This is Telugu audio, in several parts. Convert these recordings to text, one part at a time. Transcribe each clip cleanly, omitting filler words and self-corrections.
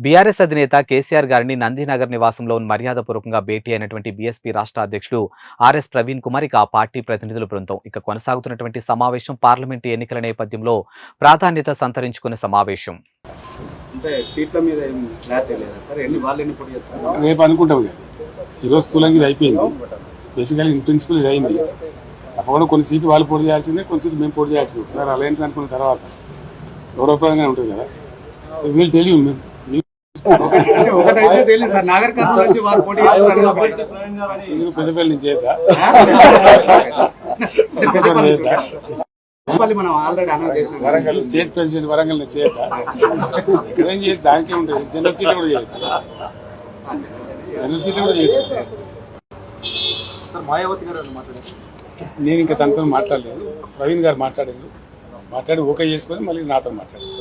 బీఆర్ఎస్ అధినేత కేసీఆర్ గారిని నందినగర్ నివాసంలో మర్యాదపూర్వకంగా భేటీ అయినటువంటి బీఎస్పీ రాష్ట్ర అధ్యక్షుడు ఆర్ఎస్ ప్రవీణ్ కుమార్ ఆ పార్టీ ప్రతినిధుల బృందం కొనసాగుతున్నటువంటి సమావేశం పార్లమెంటు ఎన్నికల నేపథ్యంలో ప్రాధాన్యత సంతరించుకున్న సమావేశం. అంటే సీట్ల మీద ఏం క్లారిటీ లేదా సార్? వాళ్ళు పోటీ చేస్తారు రేపు అనుకుంటాం కదా. ఈరోజు స్థూలంగా ఇది అయిపోయింది. బేసికలీ ఇన్ ప్రిన్సిపల్ ఇది అయింది. తప్పకుండా కొన్ని సీట్లు వాళ్ళు పోటీ చేయాల్సిందే, కొన్ని సీట్లు మేము పోటీ చేయాల్సిందే. సార్ అలయన్స్ అనుకున్న తర్వాత గౌరవప్రదంగానే ఉంటుంది కదా. సో వీళ్ళు తెలియదు పెద్దపల్లి నుంచి చేద్దా వరంగల్ స్టేట్ ప్రెసిడెంట్ వరంగల్ నుంచి చేద్దా ఎక్కడేం చేయొచ్చు. దానికే ఉంటుంది. జనరల్ సీట్లు కూడా చేయొచ్చు. జనరల్ సీట్లు కూడా చేయొచ్చు. నేను ఇంకా తనతో మాట్లాడలేదు. ప్రవీణ్ గారు మాట్లాడి ఓకే చేసుకొని మళ్ళీ నాతో మాట్లాడారు.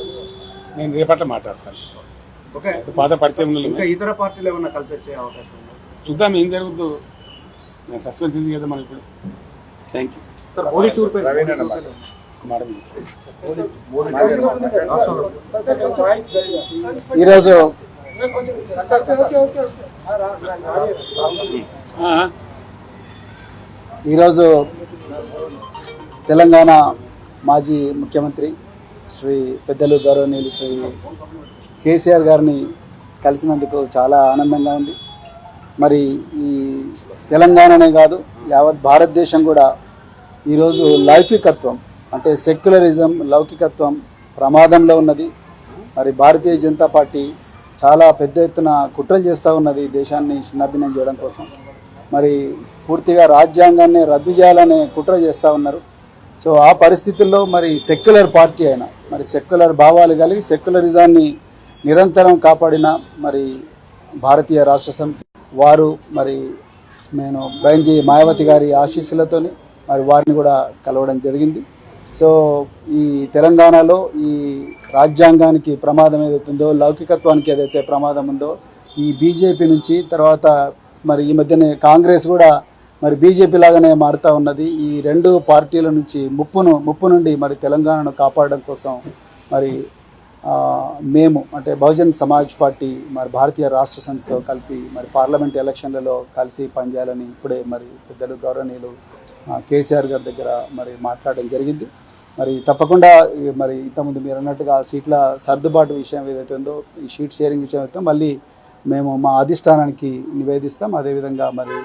నేను రేపట్ల మాట్లాడతాను. పాత పరిచయం ఇతర పార్టీలు ఏమన్నా కలిసి వచ్చే అవకాశం చూద్దాం ఏం జరుగుతుందో. నేను సస్పెన్స్ ఉంది కదా మనకి ఇప్పుడు. Thank you sir. Modi tour పై ఈరోజు తెలంగాణ మాజీ ముఖ్యమంత్రి శ్రీ పెద్దలు గౌరవనీయులు శ్రీ కేసీఆర్ గారిని కలిసినందుకు చాలా ఆనందంగా ఉంది. మరి ఈ తెలంగాణనే కాదు యావత్ భారతదేశం కూడా ఈరోజు లౌకికత్వం అంటే సెక్యులరిజం, లౌకికత్వం ప్రమాదంలో ఉన్నది. మరి భారతీయ జనతా పార్టీ చాలా పెద్ద ఎత్తున కుట్రలు చేస్తూ ఉన్నది దేశాన్ని చిన్నాభిన్నం చేయడం కోసం. మరి పూర్తిగా రాజ్యాంగాన్ని రద్దు చేయాలనే కుట్ర చేస్తూ ఉన్నారు. సో ఆ పరిస్థితుల్లో మరి సెక్యులర్ పార్టీ అయినా మరి సెక్యులర్ భావాలు కలిగి సెక్యులరిజాన్ని నిరంతరం కాపాడిన మరి భారతీయ రాష్ట్ర సమితి వారు మరి నేను బైంజీ మాయావతి గారి ఆశీస్సులతోని మరి వారిని కూడా కలవడం జరిగింది. సో ఈ తెలంగాణలో ఈ రాజ్యాంగానికి ప్రమాదం ఏదైతుందో, లౌకికత్వానికి ఏదైతే ప్రమాదం ఉందో, ఈ బీజేపీ నుంచి తర్వాత మరి ఈ మధ్యనే కాంగ్రెస్ కూడా మరి బీజేపీ లాగానే మారుతూ ఉన్నది. ఈ రెండు పార్టీల నుంచి ముప్పు నుండి మరి తెలంగాణను కాపాడడం కోసం మరి మేము అంటే బహుజన్ సమాజ్ పార్టీ మరి భారతీయ రాష్ట్ర సమితితో కలిపి మరి పార్లమెంట్ ఎలక్షన్లలో కలిసి పనిచేయాలని ఇప్పుడే మరి పెద్దలు గౌరవనీయులు కేసీఆర్ గారి దగ్గర మరి మాట్లాడడం జరిగింది. మరి తప్పకుండా మరి ఇంతకుముందు మీరు అన్నట్టుగా సీట్ల సర్దుబాటు విషయం ఏదైతే ఉందో, ఈ షీట్ షేరింగ్ విషయం అయితే మళ్ళీ మేము మా అధిష్టానానికి నివేదిస్తాం. అదేవిధంగా మరి